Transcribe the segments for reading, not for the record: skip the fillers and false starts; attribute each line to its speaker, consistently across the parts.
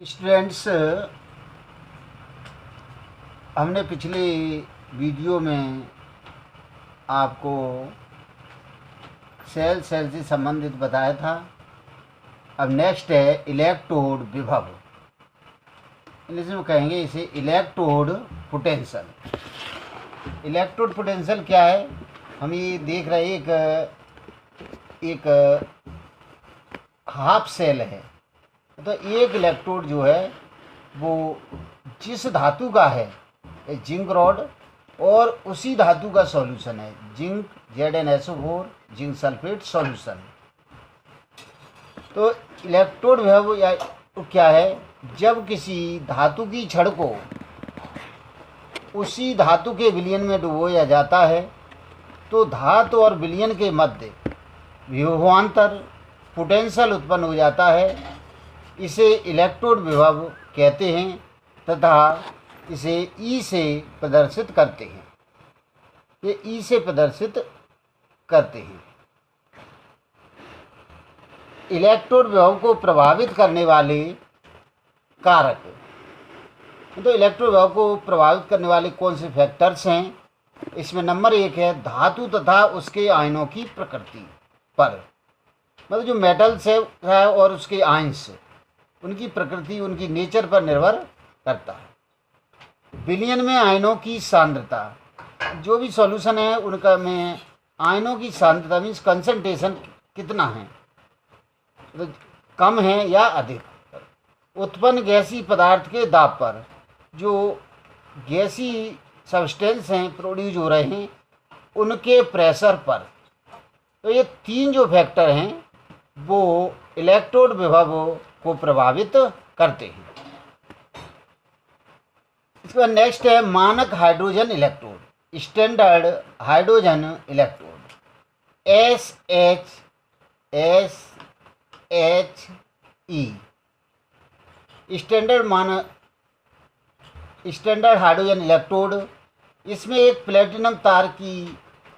Speaker 1: Students, हमने पिछले video में आपको सेल से संबंधित बताया था। अब नेक्स्ट है इलेक्ट्रोड विभव। इंग्लिश में कहेंगे इसे इलेक्ट्रोड पोटेंशियल। इलेक्ट्रोड पोटेंशियल क्या है? हम ये देख रहे हैं एक हाफ सेल है। तो एक इलेक्ट्रोड जो है वो जिस धातु का है, जिंक रॉड, और उसी धातु का सॉल्यूशन है zinc ZnSO4 zinc sulphate solution. तो इलेक्ट्रोड विभव या क्या है? जब किसी धातु की छड़ को उसी धातु के विलयन में डुबोया जाता है तो धातु और विलयन के मध्य विभवांतर पोटेंशियल उत्पन्न हो जाता है। इसे इलेक्ट्रोड विभव कहते हैं तथा इसे ई से प्रदर्शित करते हैं। ये ई से प्रदर्शित करते हैं। इलेक्ट्रोड विभव को प्रभावित करने वाले कारक। तो इलेक्ट्रोड विभव को प्रभावित करने वाले कौन से फैक्टर्स हैं? इसमें नंबर 1 है धातु तथा उसके आयनों की प्रकृति पर। मतलब जो मेटल्स है और उसके आयन्स, उनकी प्रकृति, उनकी नेचर पर निर्भर करता है। विलयन में आयनों की सांद्रता, जो भी सॉल्यूशन है उनका में आयनों की सांद्रता मीन्स कंसंट्रेशन कितना है, तो कम है या अधिक। उत्पन्न गैसीय पदार्थ के दाब पर, जो गैसीय सब्सटेंस हैं प्रोड्यूस हो रहे हैं उनके प्रेशर पर। तो ये 3 जो फैक्टर हैं वो इलेक्ट्रोड विभव को प्रभावित करते हैं। इसके बाद नेक्स्ट है मानक hydrogen electrode, standard hydrogen electrode SHE। Standard hydrogen electrode, इसमें एक प्लेटिनम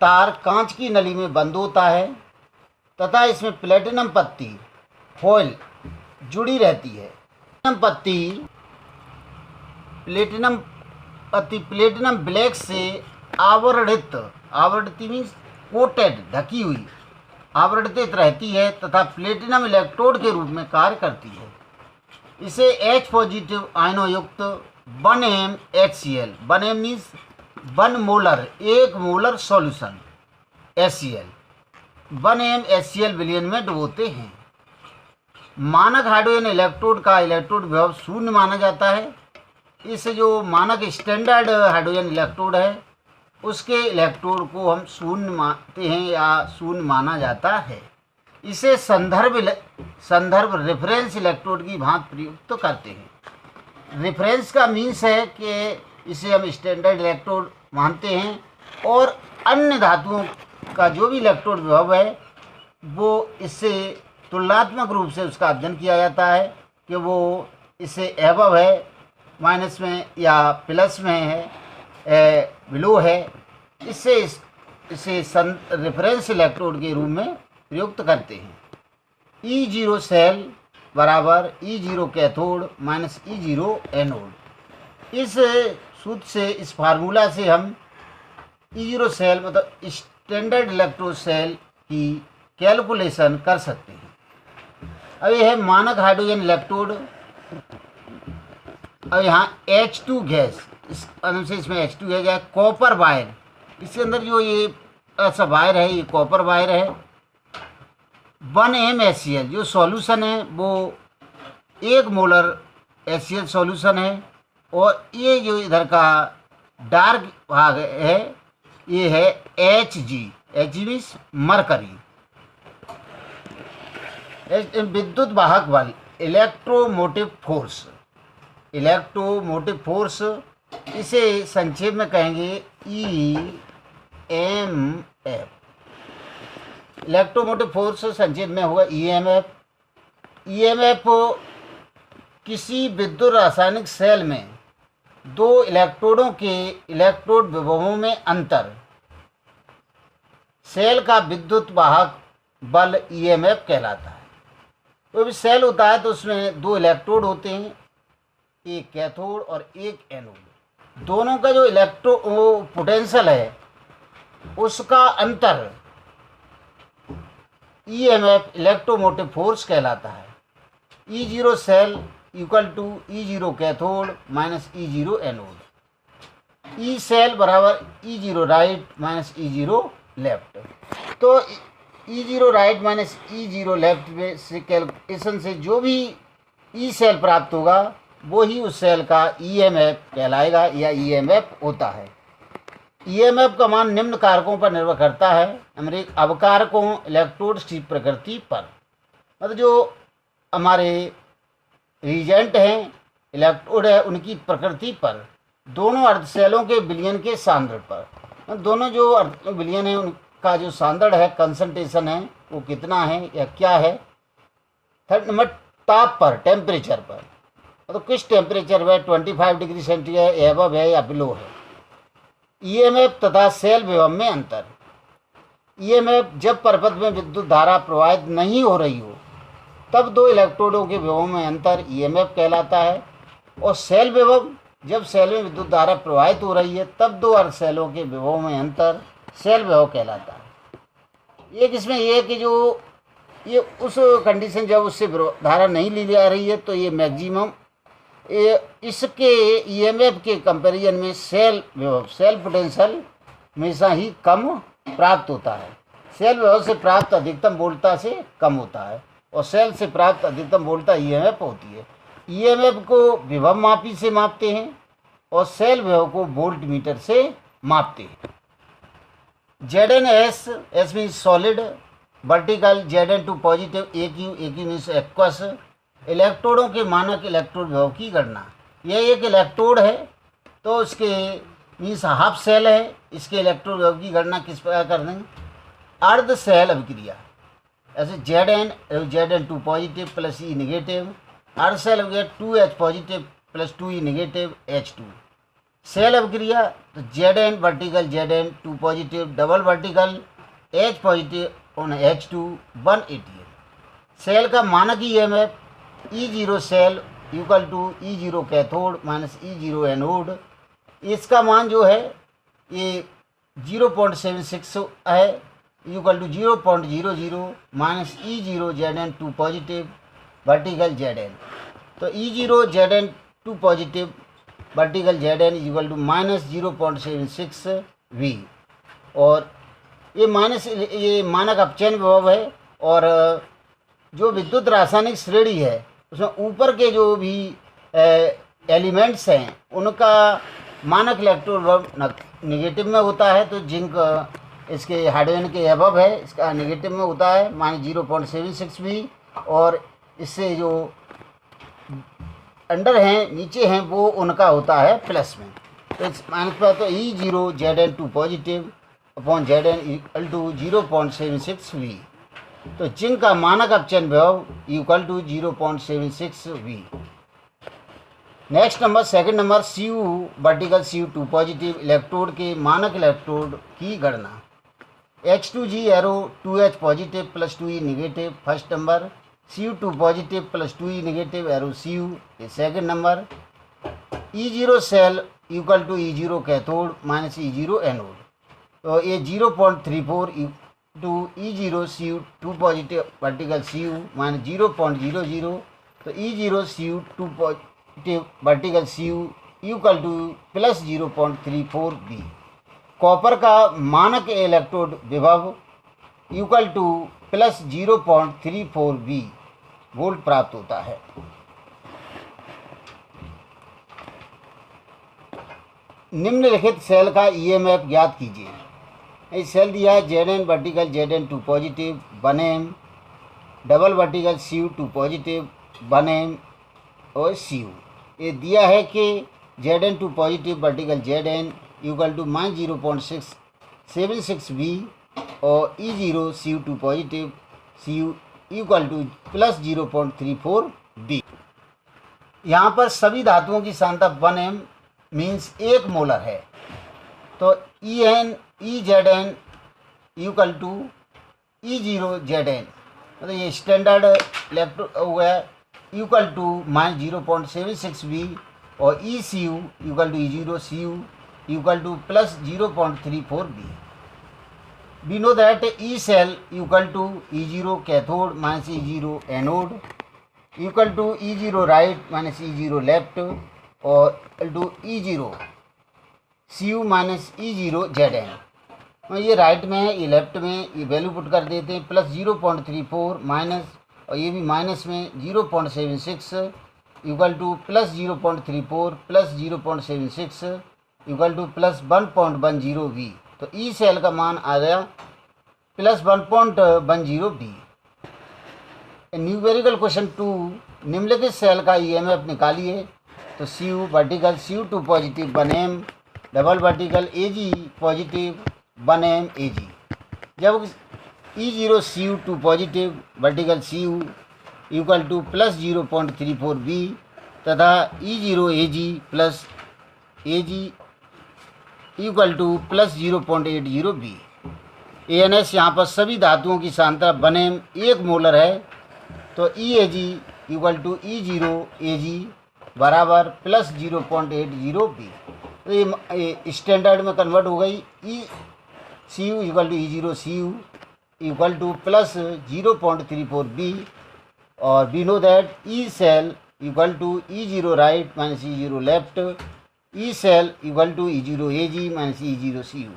Speaker 1: तार कांच की नली में बंद होता है तथा इसमें प्लेटिनम पत्ती फॉइल जुड़ी रहती है। प्लेटिनम ब्लैक से आवृत मीन्स कोटेड, ढकी हुई, आवृतित रहती है तथा प्लेटिनम इलेक्ट्रोड के रूप में कार्य करती है। इसे H पॉजिटिव आयनों युक्त 1m HCl, 1m means 1 molar, 1 molar solution HCl, 1m HCl विलयन में डुबोते हैं। मानक हाइड्रोजन इलेक्ट्रोड का इलेक्ट्रोड विभव शून्य माना जाता है। इस जो मानक स्टैंडर्ड हाइड्रोजन इलेक्ट्रोड है उसके इलेक्ट्रोड को हम शून्य मानते हैं या शून्य माना जाता है। इसे संदर्भ रेफरेंस इलेक्ट्रोड की भांति प्रयुक्त करते हैं। रेफरेंस का मीन्स है कि इसे हम स्टैंडर्ड इलेक्ट्रोड मानते हैं और अन्य धातुओं का जो भी इलेक्ट्रोड विभव है वो इससे तुलनात्मक रूप से उसका अध्ययन किया जाता है कि वो इससे एबव है, माइनस में या प्लस में है, बिलो है। इसे रेफरेंस इलेक्ट्रोड के रूप में प्रयुक्त करते हैं। E0 सेल बराबर E0 cathode minus E0 anode. इस सूत्र से, इस फार्मूला से हम E0 सेल मतलब स्टैंडर्ड इलेक्ट्रोड सेल की कैलकुलेशन कर सकते हैं। अब यह है मानक हाइड्रोजन इलेक्ट्रोड। अब यहाँ H2 गैस, इस अनुसार इसमें H2 गैस है। कॉपर वायर, इसके अंदर जो ये ऐसा वायर है ये कॉपर वायर है। 1m HCl जो सॉल्यूशन है वो 1 मोलर HCl सॉल्यूशन है। और ये जो इधर का डार्क भाग है ये है Hg मीन्स मरकरी। विद्युत वाहक बल, इलेक्ट्रोमोटिव फोर्स, इसे संक्षेप में कहेंगे EMF। इलेक्ट्रोमोटिव फोर्स संक्षेप में हुआ EMF किसी विद्युत रासायनिक सेल में 2 इलेक्ट्रोडों के इलेक्ट्रोड विभवों में अंतर, सेल का विद्युत वाहक बल EMF कहलाता है। कोई भी सेल होता है तो उसमें 2 इलेक्ट्रोड होते हैं एक कैथोड और एक एनोड, दोनों का जो इलेक्ट्रो पोटेंशियल है उसका अंतर ईएमएफ इलेक्ट्रोमोटिव फोर्स कहलाता है। E0 cell equal to E0 cathode minus E0 anode, E cell बराबर E0 right minus E0 left. तो E0 right minus E0 left में से कैलकुलेशन से जो भी ई सेल प्राप्त होगा वो ही उस सेल का ईएमएफ कहलाएगा या ईएमएफ होता है। ईएमएफ का मान निम्न कारकों पर निर्भर करता है, अवकारकों, इलेक्ट्रोड की प्रकृति पर, मतलब जो हमारे रिएजेंट हैं, इलेक्ट्रोड है, उनकी प्रकृति पर, दोनों अर्धसेलों के विलयन के सांद्रण पर। दोनों जो विलयन है उनका जो सांद्रण है, कंसंट्रेशन है, वो कितना है या क्या है। थर्ड नंबर ताप पर, टेम्परेचर पर, तो किस टेम्परेचर पर, 25 डिग्री सेंटीग्रेड एबव है या बिलो है। ईएमएफ तथा सेल विभव में अंतर। ईएमएफ जब परपथ में विद्युत धारा प्रवाहित नहीं हो रही हो तब दो इलेक्ट्रोडों के विभव में अंतर ईएमएफ कहलाता है, और सेल विभव जब सेल में विद्युत धारा प्रवाहित हो रही है तब दो अर्धसेलों के विभव में अंतर सेल विभव कहलाता है। एक इसमें यह है कि जो ये उस कंडीशन जब उससे धारा नहीं ली जा रही है तो ये मैक्सिमम इसके ईएमएफ के कंपैरिजन में सेल विभव, सेल पोटेंशियल हमेशा ही कम प्राप्त होता है। सेल विभव से प्राप्त अधिकतम वोल्टता से कम होता है और सेल से प्राप्त अधिकतम वोल्टता ईएमएफ होती है। ईएमएफ को विभव मापी से मापते हैं और सेल विभव को वोल्ट मीटर से मापते हैं। ZnS, S mean solid, vertical, Zn2 positive, AQ means aqueous. इलेक्ट्रोडों के मानक इलेक्ट्रोड विभव की गणना। यह एक इलेक्ट्रोड है तो उसके मीन्स हाफ सेल है, इसके इलेक्ट्रोड विभव की गणना किस प्रकार कर देंगे। अर्ध सेल अभिक्रिया, ऐसे Zn2 positive plus E negative, अर्ध सेल अभिक्रिया 2H positive plus 2E negative H2। Cell अभिक्रिया तो Zn vertical, Zn2 positive, double vertical, H positive on H2 180। Cell का मानक EMF E0 cell equal to E0 cathode minus E0 anode. इसका मान जो है ये 0.76 है, equal to 0.00 minus E0 Zn2 positive vertical Zn। तो E0 Zn2 positive vertical Zn equal to minus 0.76 V, और ये मानक अपचयन विभव है। और जो विद्युत रासायनिक श्रेणी है उसमें ऊपर के जो भी एलिमेंट्स हैं उनका मानक इलेक्ट्रोड विभव निगेटिव में होता है। तो जिंक इसके हाइड्रोजन के अबव है, इसका निगेटिव में होता है माइनस 0.76 भी, और इससे जो अंडर हैं, नीचे हैं, वो उनका होता है प्लस में। तो इस माइनस पर तो E0 Zn2 positive upon Zn equal to 0.76 V। तो जिंक का मानक अपचयन विभव equal to 0.76 V। Next number, second number, Cu vertical Cu2 positive electrode के मानक इलेक्ट्रोड की गणना। H2G arrow 2H positive plus 2E negative first number, Cu2 positive plus 2E negative arrow Cu ये second number. E0 cell equal to E0 cathode minus E0 anode. तो ये 0.34 to E0 Cu2 positive vertical Cu minus 0.00, तो E0 Cu2 positive vertical Cu equal to plus 0.34 B। Copper का मानक electrode विभव equal to plus 0.34 B volt प्राप्त होता है। निम्नलिखित सेल का ईएमएफ ज्ञात कीजिए। इस सेल दिया है Zn vertical Zn2 positive 1M, double vertical Cu2 positive 1M और Cu। ये दिया है कि Zn2 positive vertical Zn equal to minus 0.76 V और E0 Cu2 positive Cu equal to plus 0.34 B। यहाँ पर सभी धातुओं की सांद्रता 1M मीन्स 1 मोलर है। तो EZn equal to E0 Zn, मतलब ये स्टैंडर्ड इलेक्ट्रोड हो गया, इक्वल टू माइनस 0.76 V और E C U equal to E zero C U equal to plus 0.34 V. We know that E cell equal to E0 cathode minus E0 anode equal to E0 right minus E0 left और equal to E0 Cu minus E0 Zn. ये right में है, ये left में, ये value put कर देते हैं. प्लस 0.34 माइनस और ये भी माइनस में 0.76 equal to plus 0.34 plus 0.76 equal to plus 1.10 V. तो ई सेल का मान आ गया प्लस 1.10 बी. न्यूमेरिकल क्वेश्चन 2, निम्नलिखित सेल का ईएमएफ निकालिए. तो C U vertical C U 2 positive 1 M double vertical A G positive 1 M A G. जब E zero C U 2 positive vertical C U equal to plus 0.34 V तथा E zero A G plus A G equal to plus 0.80 V. A N S यहाँ पर सभी धातुओं की सांद्रता 1 M 1 molar है. तो ई ए G equal to E zero A जी बराबर प्लस 0.80 बी. तो ये स्टैंडर्ड में कन्वर्ट हो गई. E C U equal to E zero C U equal to plus 0.34 V. और we know that E cell equal to E zero right minus E zero left E cell equal to E zero A G minus E zero C U.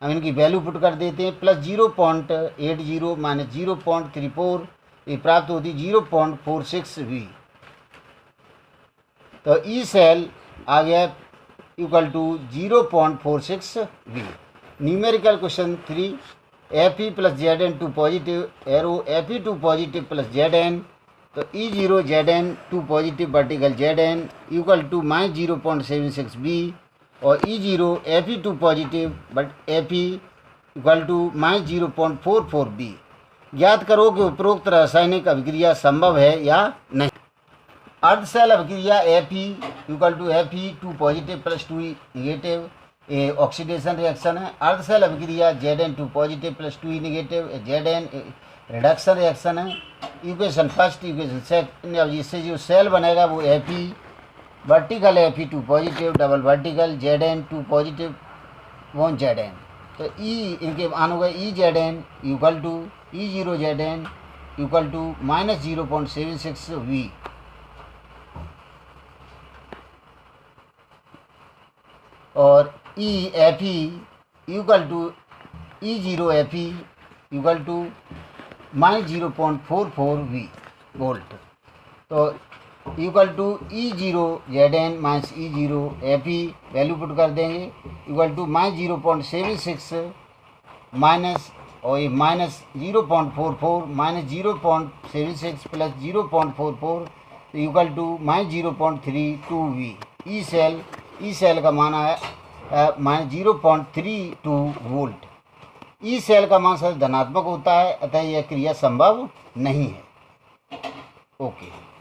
Speaker 1: हम इनकी value put कर देते हैं. Plus 0.80 minus 0.34 ये प्राप्त होती 0.46 we. तो E cell आ गया equal to 0.46 V. Numerical question 3, F E plus Z N 2 positive arrow F E 2 positive plus Z N. तो E zero Z N 2 positive vertical Z N equal to minus 0.76 V. और E zero F E 2 positive but F E equal to minus 0.44 V. ज्ञात करो कि उपरोक्त रासायनिक अभिक्रिया संभव है या नहीं. अर्धशैल अभिक्रिया F E equal to F E 2 positive plus 2 negative a oxidation reaction है. अर्धशैल अभिक्रिया Z N 2 positive plus 2 negative Z N reduction reaction है. Equation first equation second. अब इससे जो सेल बनेगा वो F E vertical F E 2 positive double vertical Z N 2 positive one Z N. तो ई इनके मान हो गए E Z N equal to E zero Z N equal to minus 0.76 V. और E F E equal to E zero F E equal to minus 0.44 V volt. तो equal to E zero Z N minus E zero F E value put कर देंगे equal to minus 0.76 minus और ये minus 0.44 minus 0.76 plus 0.44 equal to minus 0.32 V. E cell का मान है minus 0.32 volt. ई cell का मान सदा धनात्मक होता है, अतः यह क्रिया संभव नहीं है. ओके.